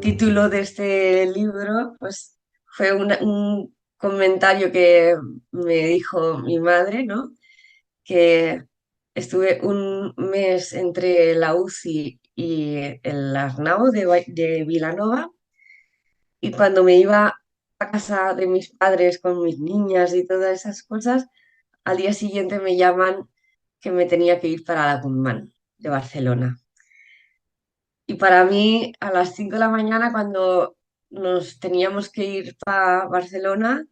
título de este libro, pues fue un comentario que me dijo mi madre, ¿no? Que estuve un mes entre la UCI y el Arnau de Vilanova, y cuando me iba a casa de mis padres con mis niñas y todas esas cosas, al día siguiente me llaman que me tenía que ir para la Guzmán de Barcelona. Y para mí, a las 5 de la mañana, cuando nos teníamos que ir para Barcelona,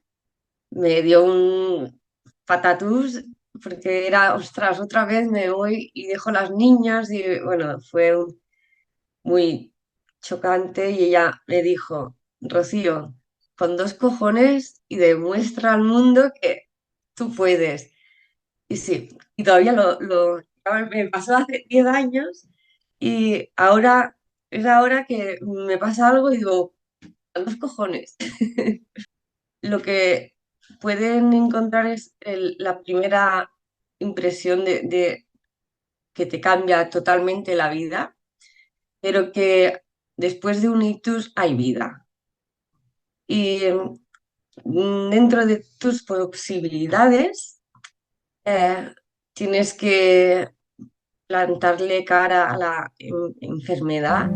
me dio un patatús porque era, ostras, otra vez me voy y dejo las niñas y bueno, fue muy chocante y ella me dijo, Rocío, con dos cojones y demuestra al mundo que tú puedes. Y sí, y todavía me pasó hace 10 años y ahora es ahora que me pasa algo y digo, a los cojones. Lo que pueden encontrar es la primera impresión de que te cambia totalmente la vida, pero que después de un ictus hay vida. Y dentro de tus posibilidades, eh, tienes que plantarle cara a la enfermedad